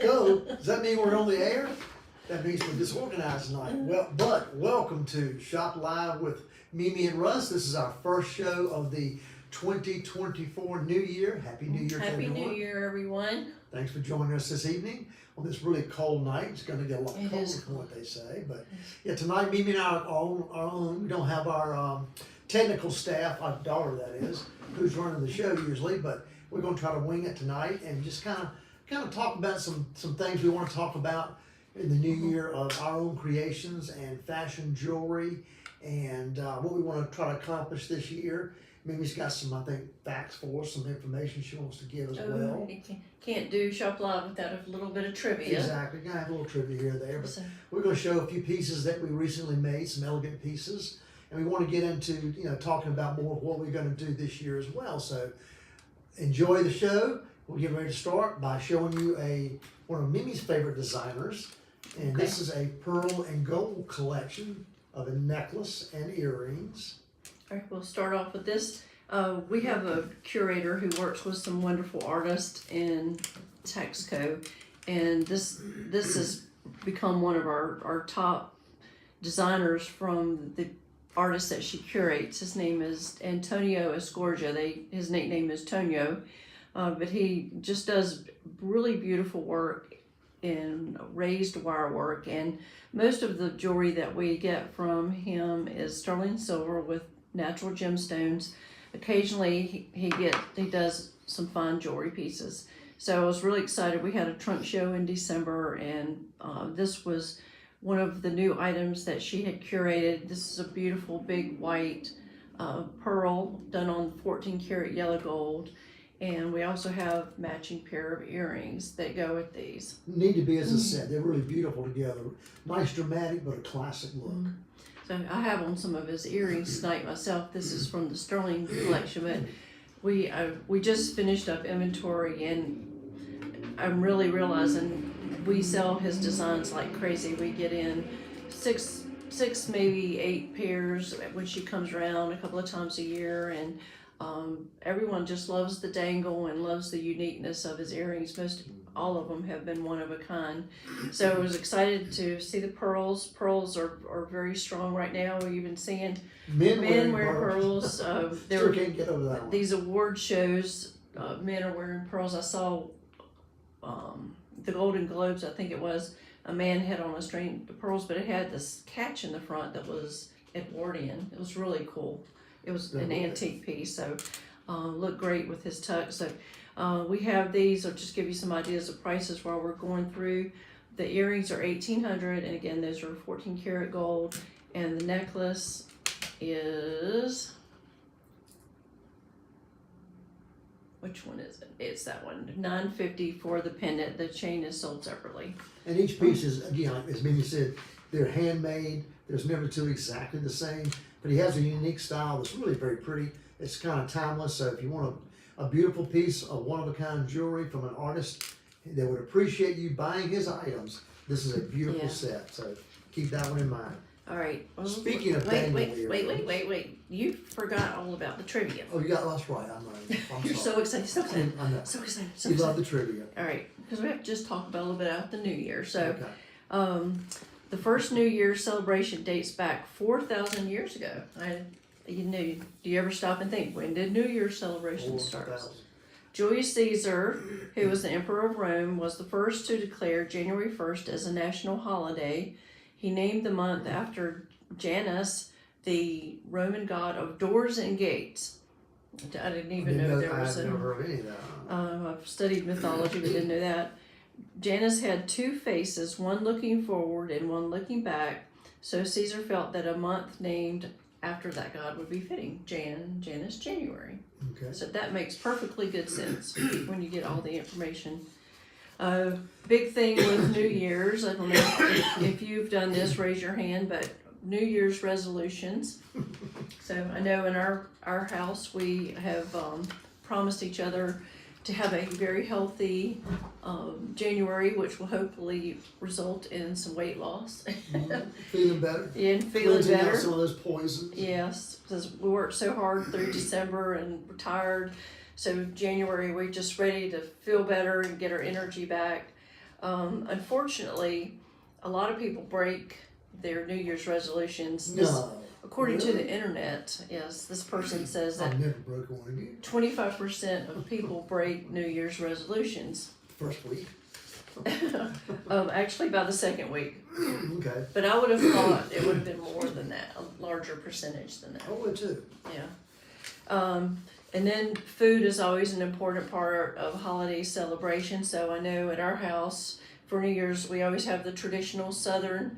go. Does that mean we're on the air? That means we're disorganized tonight. Well, but welcome to Shop Live with Mimi and Russ. This is our first show of the 2024 New Year. Happy New Year to everyone. Happy New Year, everyone. Thanks for joining us this evening on this really cold night. It's going to get a lot colder is from what they say. But yeah, tonight Mimi and I are on our own. We don't have our technical staff, our daughter that is, who's running the show usually, but we're going to try to wing it tonight and just kind of talk about some things we want to talk about in the new year of our own creations and fashion jewelry and what we want to try to accomplish this year. Mimi's got some, I think, facts for us, some information she wants to give as well. You can't do Shop Live without a little bit of trivia. Exactly, gonna have a little trivia here or there, but So, we're going to show a few pieces that we recently made, some elegant pieces, and we want to get into, talking about more of what we're going to do this year as well. So enjoy the show. We'll get ready to start by showing you one of Mimi's favorite designers, and this is a pearl and gold collection of a necklace and earrings. all right, we'll start off with this. We have a curator who works with some wonderful artists in Texaco, and this has become one of our top designers from the artist that she curates. His name is Antonio Escorja. His nickname is Tonio, but he just does really beautiful work in raised wire work, and most of the jewelry that we get from him is sterling silver with natural gemstones. Occasionally he does some fine jewelry pieces. So I was really excited. We had a trunk show in December, and this was one of the new items that she had curated. This is a beautiful big white pearl done on 14 karat yellow gold. And we also have matching pair of earrings that go with these. Need to be, as I said, they're really beautiful together. Nice, dramatic, but a classic look. So I have on some of his earrings tonight myself. This is from the sterling collection, but we just finished up inventory, and I'm really realizing we sell his designs like crazy. We get in six, maybe 8 pairs when she comes around a couple of times a year, and everyone just loves the dangle and loves the uniqueness of his earrings. All of them have been one of a kind. So I was excited to see the pearls. Pearls are very strong right now. We're even seeing men wearing pearls. Still can't get over that one. These award shows, men are wearing pearls. I saw the Golden Globes, I think it was, a man had on a string of pearls, but it had this catch in the front that was Edwardian. It was really cool. It was an antique piece, so looked great with his tuck. So we have these. I'll just give you some ideas of prices while we're going through. The earrings are $1,800, and again, those are 14 karat gold. And the necklace is, which one is it? It's that one, $950 for the pendant. The chain is sold separately. And each piece is, again, as Mimi said, they're handmade. There's never two exactly the same. But he has a unique style that's really very pretty. It's kind of timeless. So if you want a beautiful piece of one-of-a-kind jewelry from an artist that would appreciate you buying his items, this is a beautiful set. So keep that one in mind. All right. Well, Speaking of wait. You forgot all about the trivia. Oh, that's right. I'm You're so excited. So excited. I know. So excited. You love the trivia. All right. Because we have to just talk about a little bit about the new year. So, Okay. The first New Year's celebration dates back 4,000 years ago. Do you ever stop and think, when did New Year's celebration start? Julius Caesar, who was the emperor of Rome, was the first to declare January 1st as a national holiday. He named the month after Janus, the Roman god of doors and gates. I didn't even know there was I've never heard of any of that. I've studied mythology, but didn't know that. Janus had 2 faces, one looking forward and one looking back, so Caesar felt that a month named after that god would be fitting. Janus, January. Okay. So that makes perfectly good sense when you get all the information. Big thing with New Year's, I don't know if you've done this, raise your hand, but New Year's resolutions. So I know in our house we have promised each other to have a very healthy January, which will hopefully result in some weight loss. Feeling better. Yeah, feeling Cleansing better. out some of those poisons. Yes, because we worked so hard through December and we're tired. So January, we're just ready to feel better and get our energy back. Unfortunately, a lot of people break their New Year's resolutions. No. According to Really? the internet, yes, this person says that I've never broken one of you. 25% of people break New Year's resolutions. First week. Actually, by the second week. Okay. But I would have thought it would have been more than that, a larger percentage than that. I would too. Yeah. And then food is always an important part of holiday celebration. So I know at our house for New Year's, we always have the traditional Southern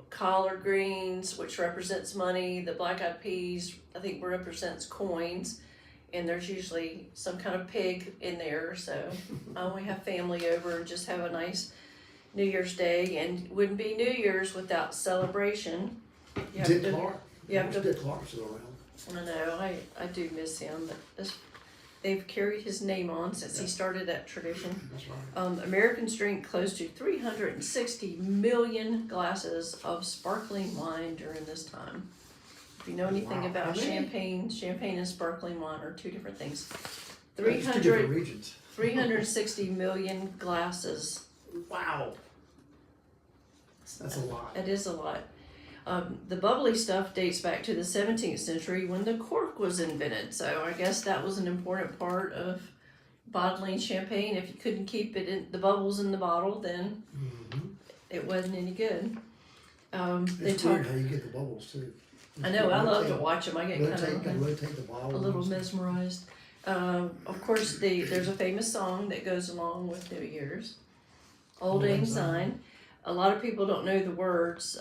collard greens, which represents money. The black-eyed peas, I think, represents coins. And there's usually some kind of pig in there. So we have family over and just have a nice New Year's Day. And wouldn't be New Year's without celebration. Dick Clark. you have to- Dick Clark's still around. I know, I do miss him, but they've carried his name on since he started that tradition. That's right. Americans drink close to 360 million glasses of sparkling wine during this time. If you know anything Wow. about How many? champagne and sparkling wine are two different things. It's two different regions. 360 million glasses. Wow. That's a lot. It is a lot. The bubbly stuff dates back to the 17th century when the cork was invented. So I guess that was an important part of bottling champagne. If you couldn't keep it in the bubbles in the bottle, then it wasn't any good. It's weird how you get the bubbles too. I know, I love to watch them. I get rotate the bottle. a little mesmerized. Of course, there's a famous song that goes along with New Year's, Old Lang Syne. A lot of people don't know the words,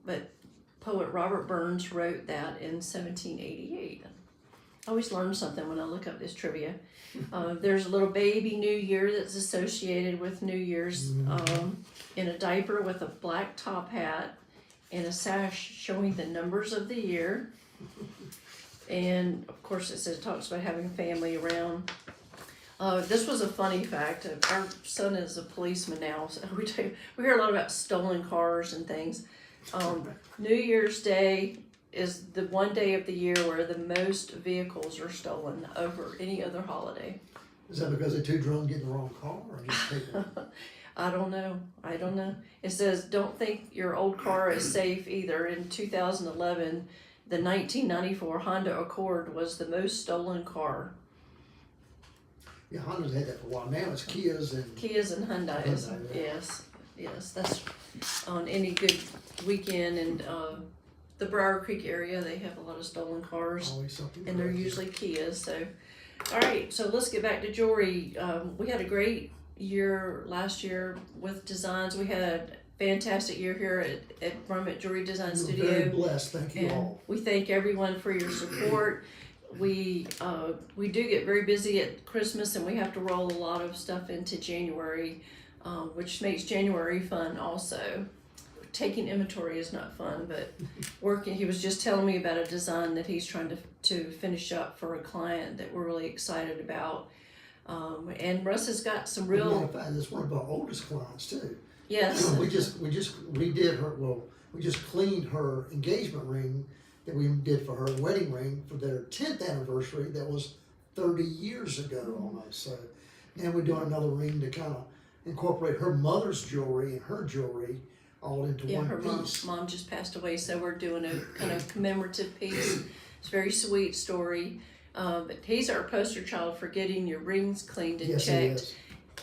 but poet Robert Burns wrote that in 1788. I always learn something when I look up this trivia. There's a little baby New Year that's associated with New Year's in a diaper with a black top hat and a sash showing the numbers of the year. And of course it talks about having family around. This was a funny fact. Our son is a policeman now, so we hear a lot about stolen cars and things. New Year's Day is the one day of the year where the most vehicles are stolen over any other holiday. Is that because they're too drunk getting the wrong car, or just taking? I don't know. It says, don't think your old car is safe either. In 2011, the 1994 Honda Accord was the most stolen car. Yeah, Honda's had that for a while. Now it's Kias and Hyundais. Hyundai, yeah. Yes. That's on any good weekend. And the Briar Creek area, they have a lot of stolen cars. always something. And they're crazy. usually Kias. So, all right. So let's get back to jewelry. We had a great year last year with designs. We had a fantastic year here at Brummett Jewelry Design We're Studio. very blessed. Thank you And all. we thank everyone for your support. We do get very busy at Christmas, and we have to roll a lot of stuff into January, which makes January fun also. Taking inventory is not fun, but working, he was just telling me about a design that he's trying to finish up for a client that we're really excited about. And Russ has got some As a matter real, of fact, that's one of our oldest clients too. yes, We just redid her. Well, we just cleaned her engagement ring that we did for her wedding ring for their 10th anniversary. That was 30 years ago almost. So, and we're doing another ring to kind of incorporate her mother's jewelry and her jewelry all into yeah, one her piece. mom just passed away, so we're doing a kind of commemorative piece. It's a very sweet story. But he's our poster child for getting your rings cleaned and Yes, he checked is.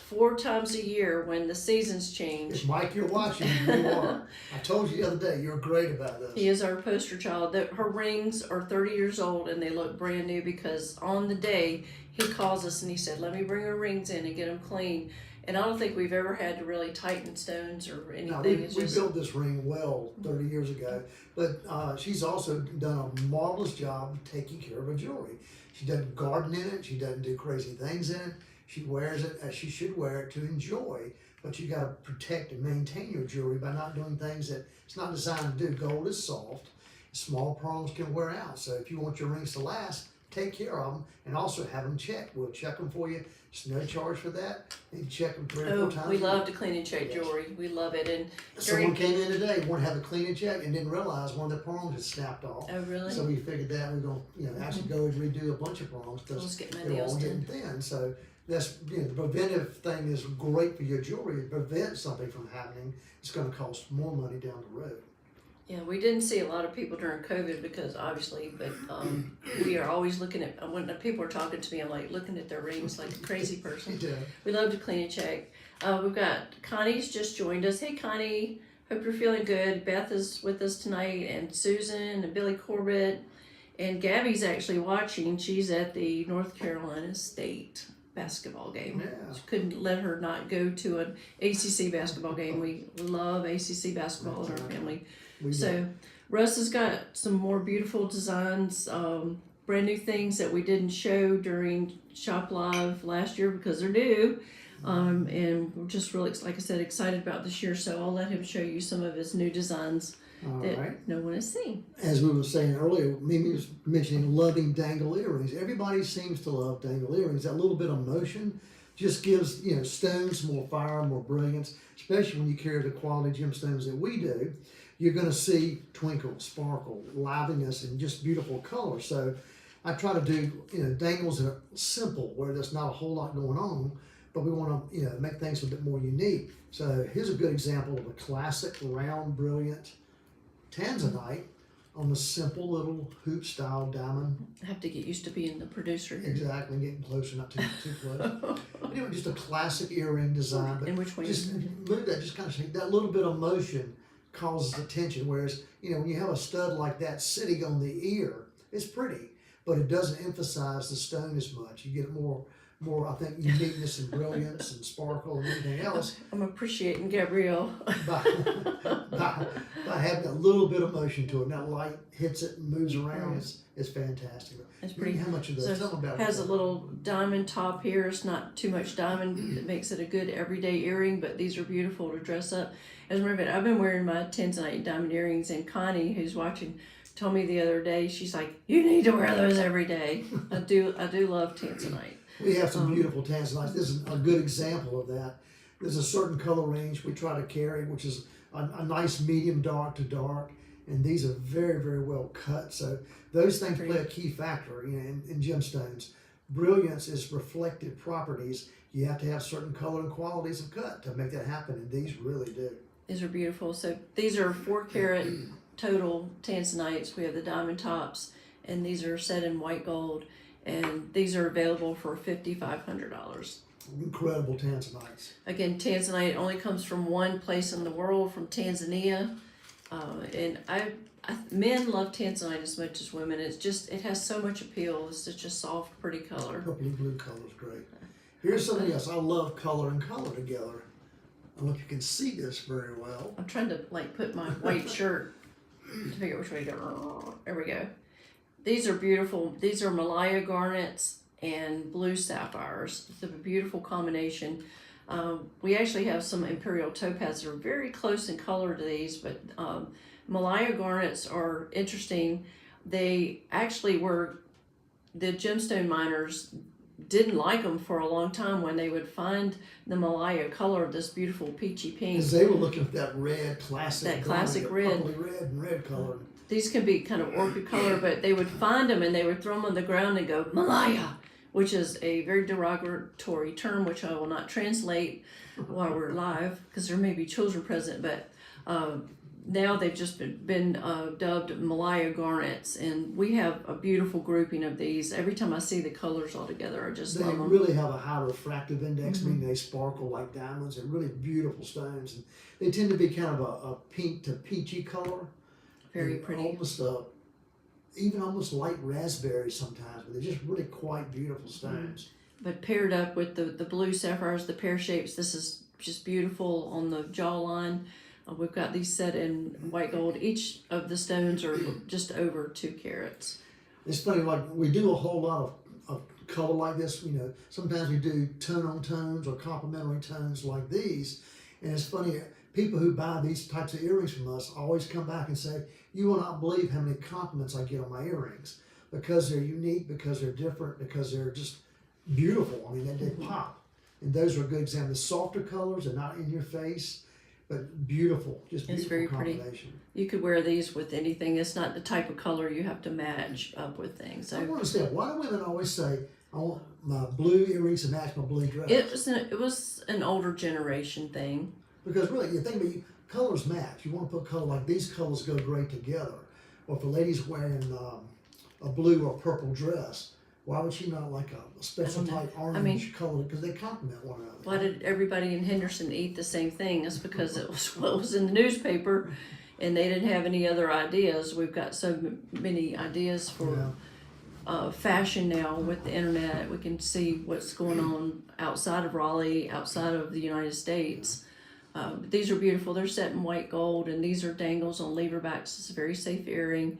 4 times a year when the seasons change. If Mike, you're watching, you are. I told you the other day, you're great about this. He is our poster child. Her rings are 30 years old and they look brand new because on the day he calls us and he said, let me bring her rings in and get them clean. And I don't think we've ever had to really tighten stones or anything. No, It's we just, built this ring well 30 years ago, but she's also done a marvelous job of taking care of her jewelry. She doesn't garden in it. She doesn't do crazy things in it. She wears it as she should wear it to enjoy, but you got to protect and maintain your jewelry by not doing things that it's not designed to do. Gold is soft. Small prongs can wear out. So if you want your rings to last, take care of them and also have them checked. We'll check them for you. There's no charge for that. You can check them 3 or 4 times. we love to clean and check jewelry. We love it. And Someone came in today, wanted to have a clean and check, and didn't realize one of the prongs had snapped off. oh really? So we figured that we're going to actually go and redo a bunch of prongs Let's because get my they're all nails getting done. thin. So that's, you know, the preventive thing is great for your jewelry. It prevents something from happening. It's going to cost more money down the road. Yeah, we didn't see a lot of people during COVID because obviously, but we are always looking at, when people are talking to me, I'm like looking at their rings like a crazy person. Yeah. We love to clean and check. We've got Connie's just joined us. Hey Connie, hope you're feeling good. Beth is with us tonight, and Susan and Billy Corbett, and Gabby's actually watching. She's at the North Carolina State basketball game. Yeah. She couldn't let her not go to an ACC basketball game. We love ACC basketball in our family. So Russ has got some more beautiful designs, brand new things that we didn't show during Shop Live last year because they're new. And we're just really, like I said, excited about this year. So I'll let him show you some of his new designs that no one has seen. As we were saying earlier, Mimi was mentioning loving dangle earrings. Everybody seems to love dangle earrings. That little bit of motion just gives, you know, stones more fire, more brilliance, especially when you carry the quality gemstones that we do. You're going to see twinkle, sparkle, liveliness, and just beautiful color. So I try to do, you know, dangles that are simple, where there's not a whole lot going on, but we want to, you know, make things a bit more unique. So here's a good example of a classic round, brilliant tanzanite on a simple little hoop style diamond. I have to get used to being the producer here. Exactly, getting closer, not too close. Anyway, just a classic earring design. But and which way? just move that, just kind of shake that little bit of motion causes attention. Whereas, you know, when you have a stud like that sitting on the ear, it's pretty, but it doesn't emphasize the stone as much. You get more, I think, uniqueness and brilliance and sparkle and everything else I'm appreciating Gabrielle. by having a little bit of motion to it. And that light hits it and moves around. It's fantastic. It's pretty. How much of So that? Tell them about has it. a little diamond top here. It's not too much diamond. It makes it a good everyday earring, but these are beautiful to dress up. As a matter of fact, I've been wearing my tanzanite diamond earrings, and Connie, who's watching, told me the other day, she's like, "You need to wear those every day." I do love tanzanite. We have some beautiful tanzanites. This is a good example of that. There's a certain color range we try to carry, which is a nice medium dark to dark, and these are very, very well cut. So those things play a key factor, you know, in gemstones. Brilliance is reflective properties. You have to have certain color and qualities of cut to make that happen, and these really do. These are beautiful. So these are 4 karat total tanzanites. We have the diamond tops, and these are set in white gold, and these are available for $5,500. Incredible tanzanites. Again, tanzanite only comes from one place in the world, from Tanzania, and men love tanzanite as much as women. It's just, it has so much appeal. It's such a soft, pretty color. Purpley blue color is great. Here's something else. I love color and color together. I don't know if you can see this very well. I'm trying to like put my white shirt to figure out which way to go. There we go. These are beautiful. These are Malaya garnets and blue sapphires. It's a beautiful combination. We actually have some imperial topaz that are very close in color to these, but Malaya garnets are interesting. They actually were, the gemstone miners didn't like them for a long time when they would find the Malaya color, this beautiful peachy pink. Because they were looking for that red classic. That classic red. Purpley red and red color. These can be kind of orchid color, but they would find them and they would throw them on the ground and go, Malaya, which is a very derogatory term, which I will not translate while we're live because there may be children present, but now they've just been dubbed Malaya garnets, and we have a beautiful grouping of these. Every time I see the colors all together, I just love them. They really have a high refractive index, meaning they sparkle like diamonds. They're really beautiful stones, and they tend to be kind of a pink to peachy color. Very pretty. Almost light raspberry sometimes, but they're just really quite beautiful stones. But paired up with the blue sapphires, the pear shapes, this is just beautiful on the jawline. We've got these set in white gold. Each of the stones are just over 2 carats. It's funny, like we do a whole lot of color like this. You know, sometimes we do tone on tones or complementary tones like these. And it's funny, people who buy these types of earrings from us always come back and say, "You will not believe how many compliments I get on my earrings," because they're unique, because they're different, because they're just beautiful. I mean, they pop. And those are a good example. The softer colors are not in your face, but beautiful, just beautiful. It's very combination. pretty. You could wear these with anything. It's not the type of color you have to match up with things. So I don't understand, why do women always say, I want my blue earrings to match my blue dress. It was an older generation thing. Because really, you think about it, colors match. You want to put color like these colors go great together. Or if a lady's wearing a blue or purple dress, why would she not like a special type orange color? Because they complement one another. Why did everybody in Henderson eat the same thing? It's because it was what was in the newspaper, and they didn't have any other ideas. We've got so many ideas for fashion now with the internet. We can see what's going on outside of Raleigh, outside of the United States. These are beautiful. They're set in white gold, and these are dangles on lever backs. It's a very safe earring.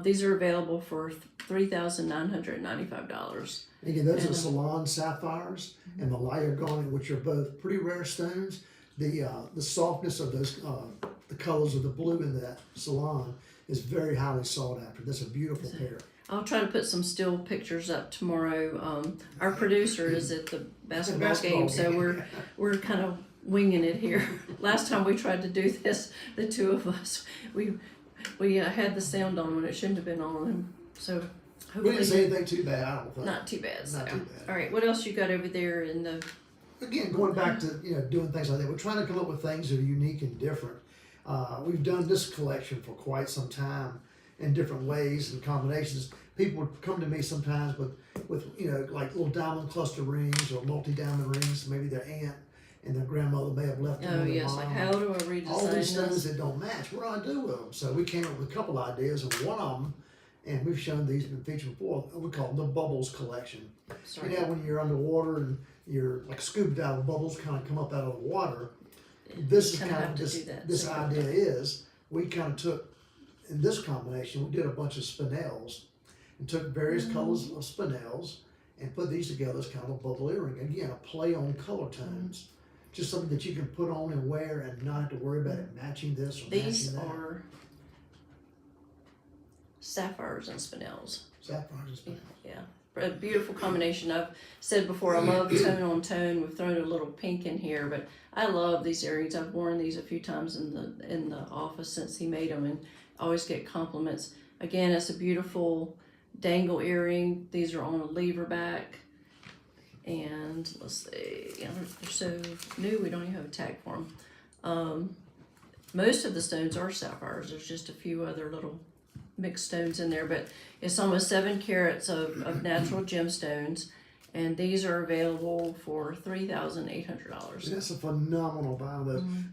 These are available for $3,995. Again, those are Salon sapphires and the lighter garnet, which are both pretty rare stones. The softness of those, the colors of the blue in that Salon is very highly sought after. That's a beautiful pair. I'll try to put some still pictures up tomorrow. Our producer is at the basketball game, so we're kind of winging it here. Last time we tried to do this, the two of us, we had the sound on when it shouldn't have been on, and so we didn't say anything too bad. I don't think. Not too bad. Not too bad. All right, what else you got over there in the? Again, going back to doing things like that, we're trying to come up with things that are unique and different. We've done this collection for quite some time in different ways and combinations. People would come to me sometimes with like little diamond cluster rings or multi-diamond rings. Maybe their aunt and their grandmother may have left them. Oh yes, like how do I redesign all these this? things that don't match. What do I do with them? So we came up with a couple ideas, and one of them, and we've shown these been featured before. We call them the Bubbles collection. Sorry. You know, when you're underwater and you're like scuba diving, bubbles kind of come up out of the water. This is kind of this idea is we kind of took in this combination. We did a bunch of spinels and took various colors of spinels and put these together as kind of a bubble earring. Again, a play on color tones. Just something that you can put on and wear and not have to worry about it matching this or These matching that. are sapphires and spinels. Sapphires and spinels. Yeah, a beautiful combination. I've said before, I love tone on tone. We've thrown a little pink in here, but I love these earrings. I've worn these a few times in the office since he made them, and always get compliments. Again, it's a beautiful dangle earring. These are on a lever back. And let's see, they're so new, we don't even have a tag for them. Most of the stones are sapphires. There's just a few other little mixed stones in there, but it's almost 7 carats of natural gemstones, and these are available for $3,800. That's a phenomenal buy.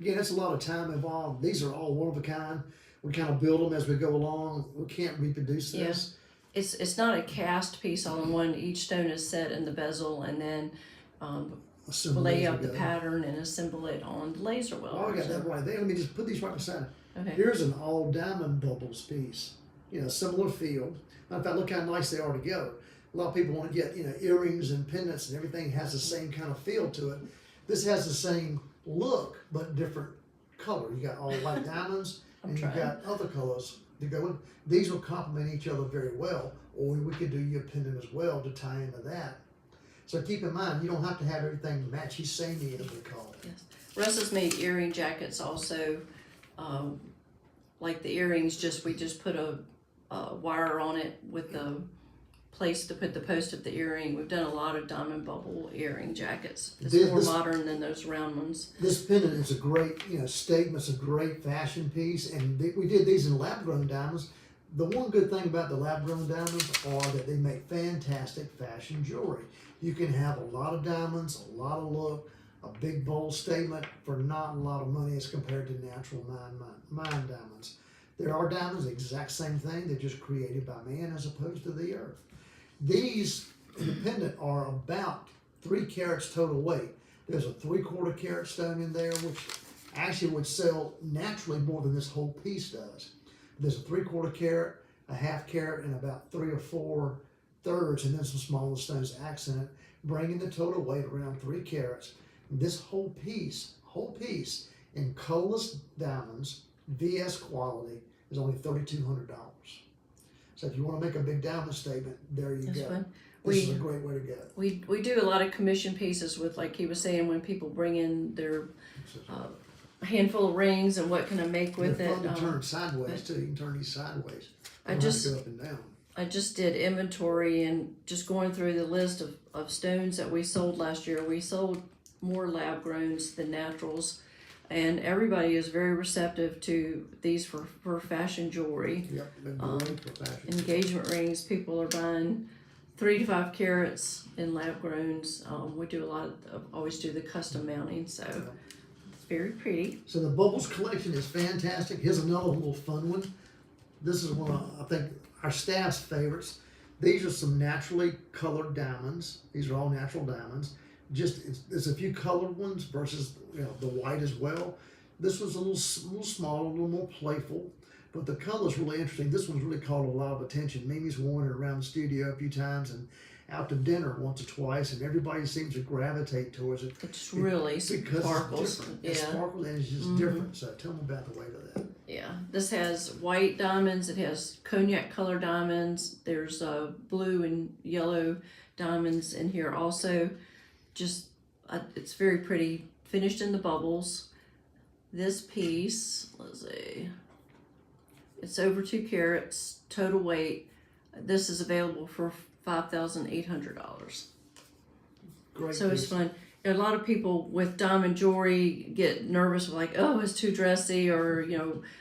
Again, that's a lot of time involved. These are all one of a kind. We kind of build them as we go along. We can't reproduce this. Yeah. It's not a cast piece all in one. Each stone is set in the bezel, and then lay out the pattern and assemble it on the laser welder. Oh, I got that right there. Let me just put these right beside it. Okay. Here's an all diamond bubbles piece. Similar feel. Matter of fact, look how nice they are together. A lot of people want to get earrings and pendants and everything has the same kind of feel to it. This has the same look but different color. You got all white diamonds and you got other colors to go in. These will complement each other very well, or we could do your pendant as well to tie into that. So keep in mind, you don't have to have everything match. He's saying as we call it. Yes. Russ has made earring jackets also, like the earrings. We just put a wire on it with the place to put the post of the earring. We've done a lot of diamond bubble earring jackets. It's more modern than those round ones. This pendant is a great, statement. It's a great fashion piece, and we did these in lab-grown diamonds. The one good thing about the lab-grown diamonds are that they make fantastic fashion jewelry. You can have a lot of diamonds, a lot of look, a big bold statement for not a lot of money as compared to natural mine diamonds. There are diamonds, the exact same thing. They're just created by man as opposed to the earth. These independent are about 3 carats total weight. There's a 3/4 carat stone in there, which actually would sell naturally more than this whole piece does. There's a 3/4 carat, a 1/2 carat, and about 3 or 4 thirds, and then some smaller stones accent it, bringing the total weight around 3 carats. This whole piece in colorless diamonds, VS quality, is only $3,200. So if you want to make a big diamond statement, there you go. Fun. This is a great way to go. We do a lot of commission pieces with, like he was saying, when people bring in their handful of rings and what can I make with They're it. fun to turn sideways too. You can turn these sideways. I Don't just have to go up and down. I just did inventory and just going through the list of stones that we sold last year. We sold more lab growns than naturals, and everybody is very receptive to these for fashion jewelry. Yep, been great for fashion. Engagement rings, people are buying 3 to 5 carats in lab growns. We do a lot of always do the custom mounting, so it's very pretty. So the bubbles collection is fantastic. Here's another little fun one. This is one of, I think, our staff's favorites. These are some naturally colored diamonds. These are all natural diamonds. Just there's a few colored ones versus the white as well. This was a little smaller, a little more playful, but the color's really interesting. This one's really called a lot of attention. Mimi's worn it around the studio a few times and out to dinner once or twice, and everybody seems to gravitate towards it. It's really sparkles. It sparkles and it's just different. So tell me about the weight of that. Yeah, this has white diamonds. It has cognac color diamonds. There's blue and yellow diamonds in here also. Just it's very pretty, finished in the bubbles. This piece, let's see, it's over 2 carats total weight. This is available for $5,800. Great. So it's fun. A lot of people with diamond jewelry get nervous, like, oh, it's too dressy, or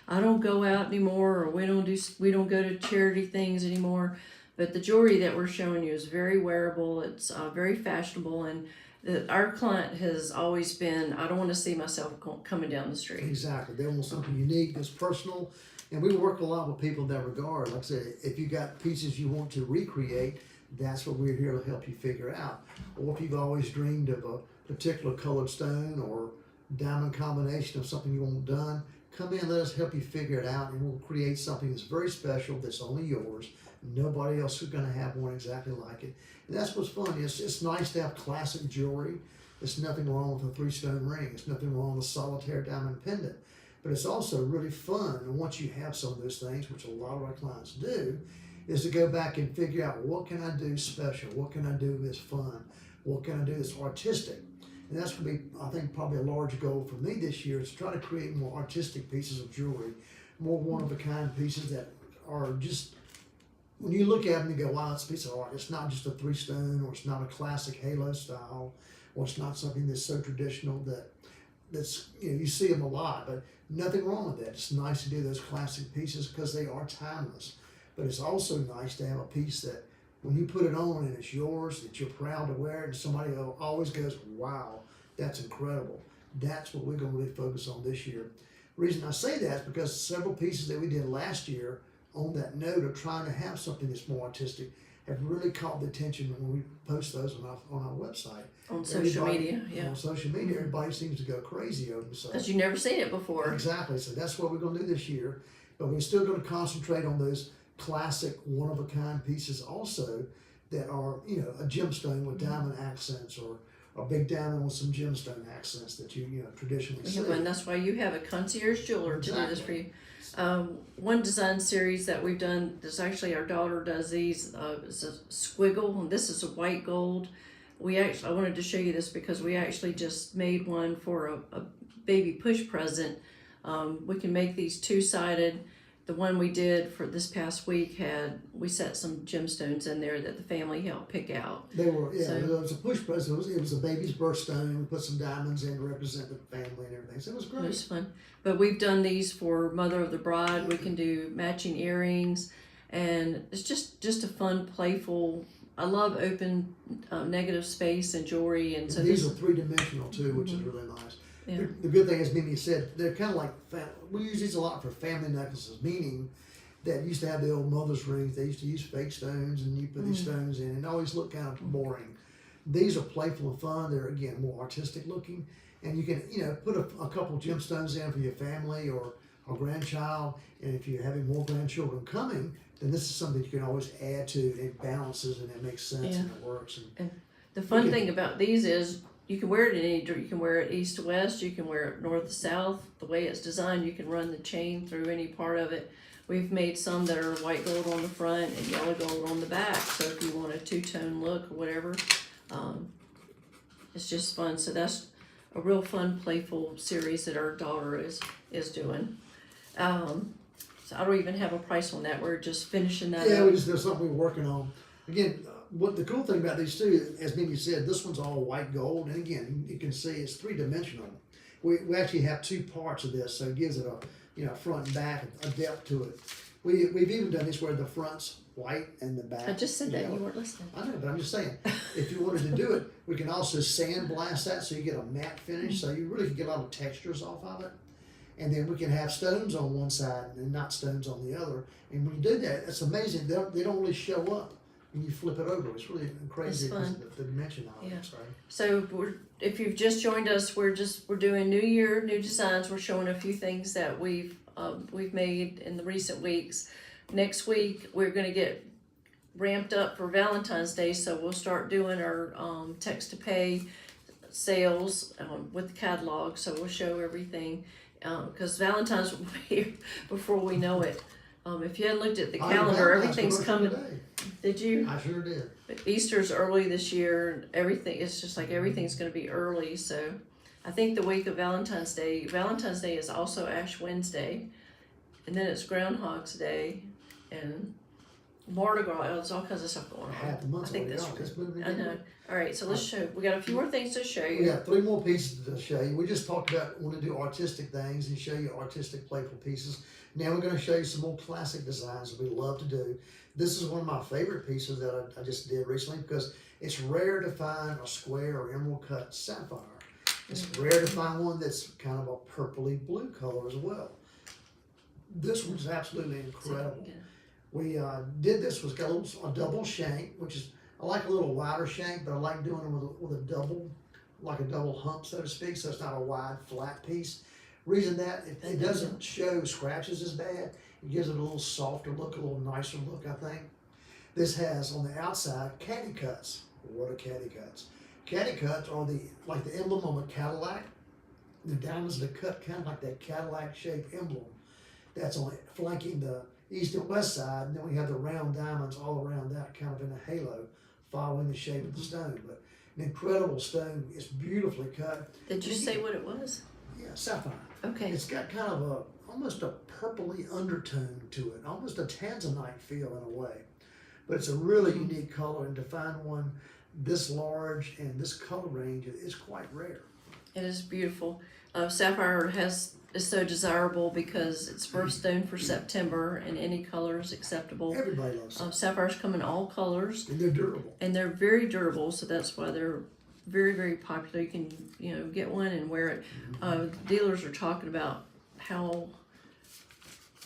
I don't go out anymore, or we don't go to charity things anymore. But the jewelry that we're showing you is very wearable. It's very fashionable, and our client has always been, I don't want to see myself coming down the street. Exactly. They want something unique, that's personal. And we work a lot with people in that regard. Like I said, if you got pieces you want to recreate, that's what we're here to help you figure out. Or if you've always dreamed of a particular colored stone or diamond combination of something you want done, come in, let us help you figure it out, and we'll create something that's very special, that's only yours. Nobody else is going to have one exactly like it. And that's what's fun. It's nice to have classic jewelry. There's nothing wrong with a 3-stone ring. There's nothing wrong with a solitaire diamond pendant. But it's also really fun, and once you have some of those things, which a lot of our clients do, is to go back and figure out, what can I do special? What can I do that's fun? What can I do that's artistic? And that's going to be, I think, probably a large goal for me this year, is to try to create more artistic pieces of jewelry, more one-of-a-kind pieces that are just, when you look at them, you go, wow, it's a piece of art. It's not just a 3-stone, or it's not a classic halo style, or it's not something that's so traditional that's you see them a lot, but nothing wrong with that. It's nice to do those classic pieces because they are timeless. But it's also nice to have a piece that when you put it on and it's yours, that you're proud to wear it, and somebody always goes, wow, that's incredible. That's what we're going to really focus on this year. The reason I say that is because several pieces that we did last year on that note of trying to have something that's more artistic have really caught the attention when we post those on our website. On social media, yeah. On social media, everybody seems to go crazy over them. So because you've never seen it before. exactly. So that's what we're going to do this year. But we're still going to concentrate on those classic, one-of-a-kind pieces also that are, a gemstone with diamond accents, or a big diamond with some gemstone accents that you traditionally see. And that's why you have a concierge jeweler to do this for you. One design series that we've done, this actually our daughter does these, it's a squiggle, and this is a white gold. I wanted to show you this because we actually just made one for a baby push present. We can make these 2-sided. The one we did for this past week we set some gemstones in there that the family helped pick out. They were, yeah, it was a push present. It was a baby's birthstone. We put some diamonds in to represent the family and everything. So it was great. It was fun. But we've done these for Mother of the Bride. We can do matching earrings, and it's just a fun, playful. I love open negative space and jewelry, and so these are 3-dimensional too, which is really nice. Yeah. The good thing is, Mimi said, they're kind of like, we use these a lot for family necklaces, meaning that used to have the old mother's rings. They used to use fake stones, and you put these stones in, and it always looked kind of boring. These are playful and fun. They're, again, more artistic looking, and you can, put a couple gemstones in for your family or a grandchild, and if you're having more grandchildren coming, then this is something you can always add to. It balances, and it makes sense, and it works. And the fun thing about these is, you can wear it in any, you can wear it east to west, you can wear it north to south. The way it's designed, you can run the chain through any part of it. We've made some that are white gold on the front and yellow gold on the back. So if you want a 2-tone look or whatever, it's just fun. So that's a real fun, playful series that our daughter is doing. So So I don't even have a price on that. We're just finishing that Yeah, up. there's something we're working on. Again, what the cool thing about these two, as Mimi said, this one's all white gold, and again, you can see it's 3-dimensional. We actually have 2 parts of this, so it gives it a front and back, a depth to it. We've even done this where the front's white and the back. I just said that, yellow. you weren't listening. I know, but I'm just saying, if you wanted to do it, we can also sandblast that so you get a matte finish, so you really can get a lot of textures off of it. And then we can have stones on one side and not stones on the other. And when you do that, it's amazing. They don't really show up when you flip it over. It's really crazy It's fun. the dimension of Yeah. it. So. So if you've just joined us, we're doing New Year, new designs. We're showing a few things that we've made in the recent weeks. Next week we're gonna get ramped up for Valentine's Day, so we'll start doing our text to pay sales with the catalog. So we'll show everything because Valentine's will be here before we know it. If you hadn't looked at the calendar, everything's coming. Today. Did you? I sure did. Easter's early this year, and everything, it's just like everything's going to be early. So I think the week of Valentine's Day is also Ash Wednesday, and then it's Groundhog's Day, and Mardi Gras. There's all kinds of stuff going on. Half the month's I think already that's gone. It's moving I know. again. All right, so let's show. We got a few more things to show We you. got 3 more pieces to show you. We just talked about want to do artistic things and show you artistic, playful pieces. Now we're going to show you some more classic designs that we love to do. This is one of my favorite pieces that I just did recently because it's rare to find a square or emerald cut sapphire. It's rare to find one that's kind of a purpley blue color as well. This one's absolutely incredible. We did this with a double shank, which is, I like a little wider shank, but I like doing them with a double, like a double hump, so to speak, so it's not a wide, flat piece. Reason that it doesn't show scratches as bad, it gives it a little softer look, a little nicer look, I think. This has on the outside caddy cuts. What are caddy cuts? Caddy cuts are like the emblem on a Cadillac. The diamonds are cut kind of like that Cadillac shaped emblem that's on flanking the east and west side, and then we have the round diamonds all around that, kind of in a halo, following the shape of the stone. But an incredible stone. It's beautifully cut. Did you say what it was? Yeah, sapphire. Okay. It's got kind of almost a purpley undertone to it, almost a tanzanite feel in a way. But it's a really unique color, and to find one this large and this color range is quite rare. It is beautiful. Sapphire is so desirable because it's birthstone for September, and any color is acceptable. Everybody loves it. Sapphires come in all colors, And they're durable. and they're very durable, so that's why they're very, very popular. You can get one and wear it. Dealers are talking about how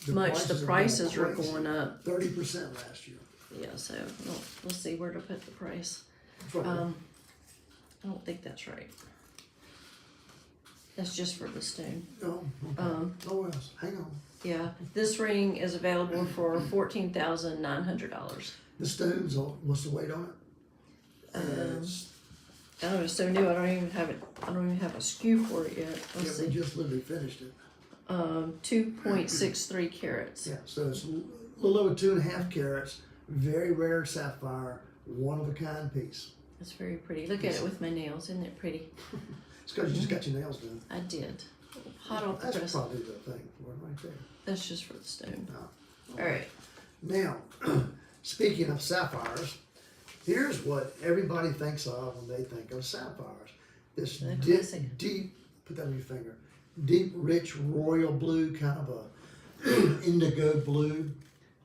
much the prices are going up. 30% last year. Yeah, so we'll see where to put the price. That's right. I don't think that's right. That's just for the stone. No, okay. No else. Hang on. Yeah, this ring is available for $14,900. The stones, what's the weight on it? It's- I don't know, it's so new. I don't even have it. I don't even have a SKU for it yet. Let's yeah, we see. just literally finished it. 2.63 carats. Yeah, so it's a little over 2.5 carats. Very rare sapphire, one of a kind piece. It's very pretty. Look at it with my nails. Isn't it pretty? It's because you just got your nails done. I did. Hot off the That's press. probably the thing for it right there. That's just for the stone. No. All right. Now, speaking of sapphires, here's what everybody thinks of when they think of sapphires. This The deep, classic. deep, put that on your finger, deep, rich, royal blue, kind of a indigo blue,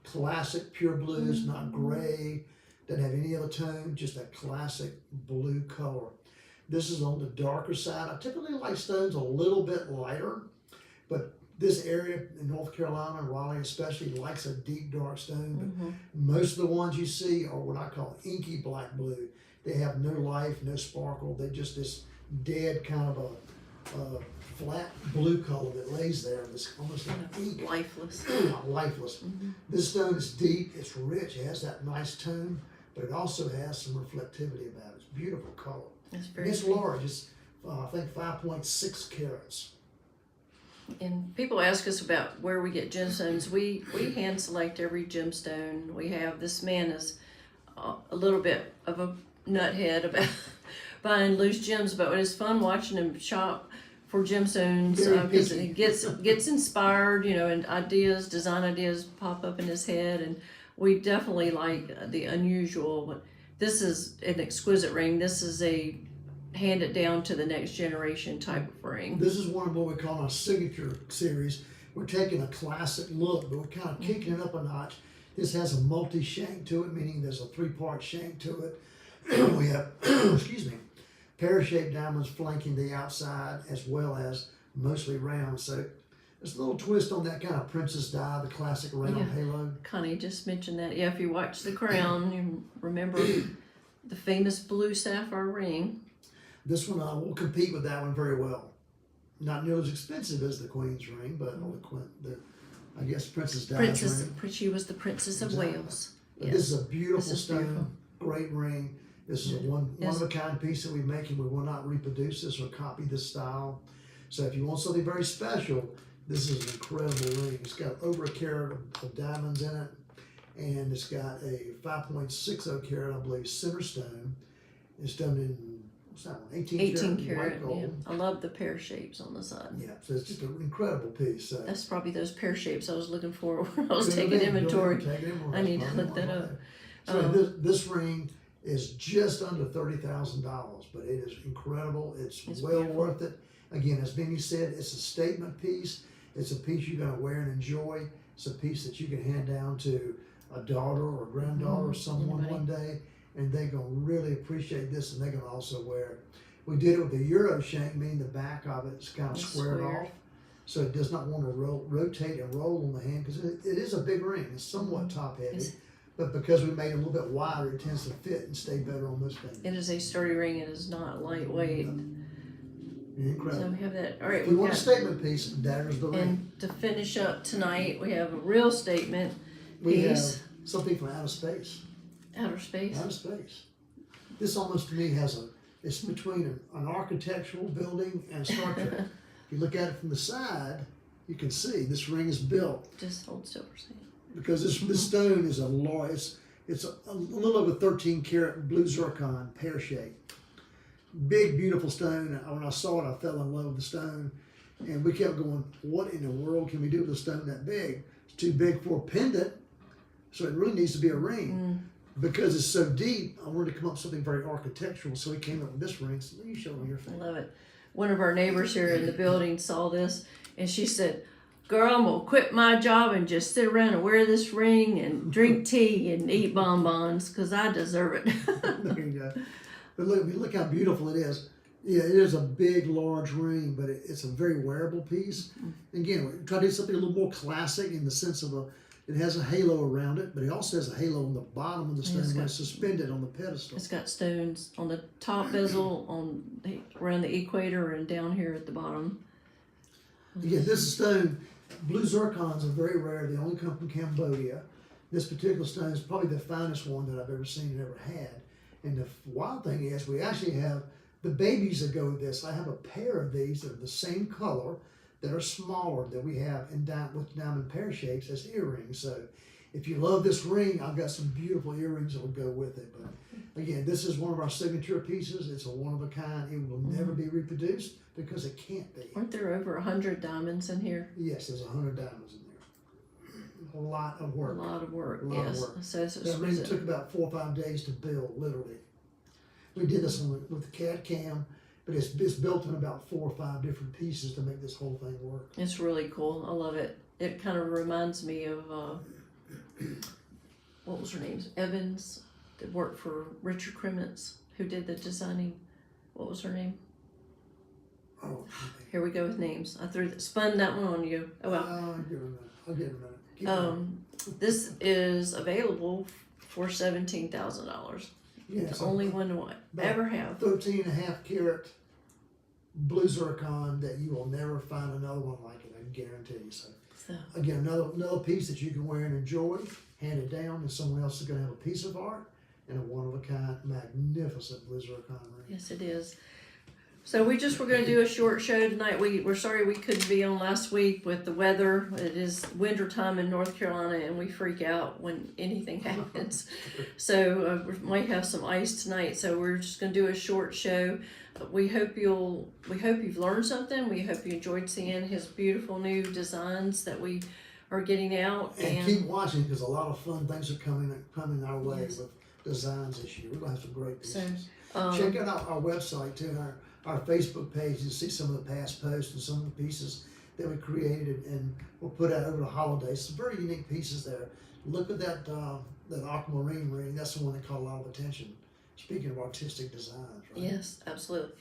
classic pure blue. It's not gray, doesn't have any other tone, just that classic blue color. This is on the darker side. I typically like stones a little bit lighter, but this area in North Carolina, Raleigh especially, likes a deep dark stone. But most of the ones you see are what I call inky black blue. They have no life, no sparkle. They're just this dead kind of a flat blue color that lays there. It's almost like ink. Lifeless. Lifeless. This stone is deep, it's rich, it has that nice tone, but it also has some reflectivity about it. It's beautiful color. It's And very it's pretty. large, it's I think 5.6 carats. And people ask us about where we get gemstones. We hand select every gemstone. We have, this man is a little bit of a nuthead about buying loose gems, but it's fun watching him shop for gemstones, Very because picky. it gets inspired, and design ideas pop up in his head, and we definitely like the unusual. But this is an exquisite ring. This is a hand it down to the next generation type of ring. This is one of what we call our signature series. We're taking a classic look, but we're kind of kicking it up a notch. This has a multi-shank to it, meaning there's a 3-part shank to it. We have, excuse me, pear-shaped diamonds flanking the outside as well as mostly round. So there's a little twist on that kind of princess die, the classic round halo. Connie just mentioned that. Yeah, if you watch The Crown, you remember the famous blue sapphire ring. This one will compete with that one very well. Not nearly as expensive as the Queen's ring, but I guess Princess Diana's ring. She was the Princess of Wales. But Yes. this is a beautiful This is stone, beautiful. great ring. This is a one of a kind piece that we make, and we will not reproduce this or copy this style. So if you want something very special, this is an incredible ring. It's got over a carat of diamonds in it, and it's got a 5.60 carat, I believe, center stone. It's done in, what's that one, 18 karat. white gold. Yeah. I love the pear shapes on the side. Yeah, so it's just an incredible piece. So That's probably those pear shapes I was looking for when I was Good taking name, inventory. good name, take inventory. I need to That's look probably that one up. right there. So this ring is just under $30,000, but it is incredible. It's well beautiful. worth it. Again, as Benny said, it's a statement piece. It's a piece you're going to wear and enjoy. It's a piece that you can hand down to a daughter or a granddaughter or someone one day, and they're going to really appreciate this, and they're going to also wear it. We did it with the Euro shank, meaning the back of it is kind of squared off, so it does not want to rotate and roll on the hand, because it is a big ring. It's somewhat top heavy, but because we made it a little bit wider, it tends to fit and stay better on most things. It is a sturdy ring. It is not lightweight. Incredible. So we have that. All right. If you want a statement piece, there's the ring. And to finish up tonight, we have a real statement We have piece. something from outer space. Outer space. Outer space. This almost to me it's between an architectural building and Star Trek. If you look at it from the side, you can see this ring is built Just hold still for a second. because this stone is it's a little over 13 karat blue zircon, pear shaped. Big, beautiful stone. When I saw it, I fell in love with the stone. And we kept going, what in the world can we do with a stone that big? It's too big for a pendant, so it really needs to be a ring. Because it's so deep, I wanted to come up with something very architectural, so we came up with this ring. So let me show them your I face. love it. One of our neighbors here in the building saw this, and she said, "Girl, I'm gonna quit my job and just sit around and wear this ring and drink tea and eat bonbons because I deserve it." There you go. But look how beautiful it is. Yeah, it is a big, large ring, but it's a very wearable piece. Again, we try to do something a little more classic in the sense of it has a halo around it, but it also has a halo on the bottom of the stone when it's suspended on the pedestal. It's got stones on the top bezel, around the equator, and down here at the bottom. Again, this stone, blue zircons are very rare. They only come from Cambodia. This particular stone is probably the finest one that I've ever seen and ever had. And the wild thing is, we actually have the babies that go with this. I have a pair of these that are the same color, that are smaller, that we have with diamond pear shapes as earrings. So if you love this ring, I've got some beautiful earrings that will go with it. But again, this is one of our signature pieces. It's a one of a kind. It will never be reproduced because it can't be. Aren't there over 100 diamonds in here? Yes, there's 100 diamonds in there. A lot of work. A lot of work. A lot of Yes. work. So it's That ring exquisite. took about 4 or 5 days to build, literally. We did this with the CAD cam, but it's built in about 4 or 5 different pieces to make this whole thing work. It's really cool. I love it. It kind of reminds me of what was her name? Evans, that worked for Richard Crimmins, who did the designing. What was her name? Oh, Here we go with names. I spun that one on you. Oh well. I'll give it a minute. I'll give it a minute. Keep going. This is available for $17,000. Yeah, The so only one to ever have. 13.5 karat blue zircon that you will never find another one like it, I guarantee you. So So again, another piece that you can wear and enjoy, hand it down, and someone else is going to have a piece of art and a one of a kind, magnificent blue zircon ring. yes, it is. So we just were gonna do a short show tonight. We're sorry we couldn't be on last week with the weather. It is winter time in North Carolina and we freak out when anything happens. So we might have some ice tonight, so we're just gonna do a short show. We hope you've learned something. We hope you enjoyed seeing his beautiful new designs that we are getting out. And keep watching, because a lot of fun things are coming our way Yes. with designs this year. We're gonna have some great pieces. So, Check out our website too, and our Facebook page, and see some of the past posts and some of the pieces that we created and we'll put out over the holidays. Some very unique pieces there. Look at that aquamarine ring. That's the one that caught a lot of attention. Speaking of artistic designs, right? Yes, absolutely.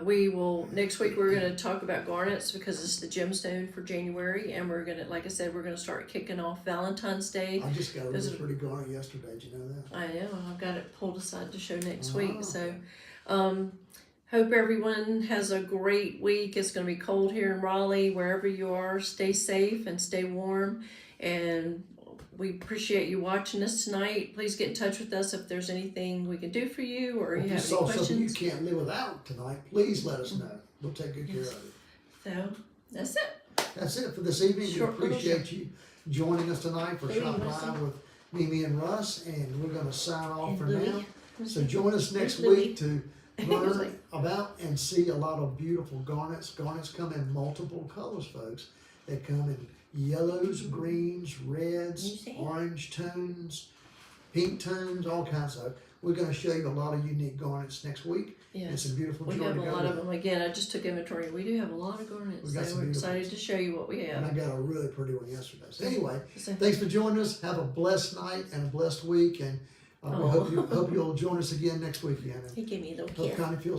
We will, next week we're gonna talk about garnets because it's the gemstone for January, and we're gonna, like I said, we're gonna start kicking off Valentine's Day. I just got a really pretty garnet yesterday. Did you know that? I know, I've got it pulled aside to show next week, Oh. so, hope everyone has a great week. It's gonna be cold here in Raleigh. Wherever you are, stay safe and stay warm, and we appreciate you watching us tonight. Please get in touch with us if there's anything we can do for you or If you you have saw any something you questions. can't live without tonight, please let us know. We'll take good care of it. So, that's it. That's it for this evening. Short We little appreciate you joining us tonight for Hey, Shop Russell. Live with Mimi and Russ, and we're going to sign off And for Louie. now. So join us next Louie. week to learn about and see a lot of beautiful garnets. Garnets come in multiple colors, folks. They come in yellows, greens, reds, orange tones, pink tones, all kinds of. We're going to show you a lot of unique garnets next week. Yes. And some beautiful We jewelry have a to go lot of with it. them. Again, I just took inventory. We do have a lot of We garnets, got so some we're beautiful excited ones. to show you what we And I have. got a really pretty one yesterday. So anyway, So, thanks for joining us. Have a blessed night and a blessed week, and we hope you'll join us again next week, Anna. he gave me a little Hope kiss. Connie feels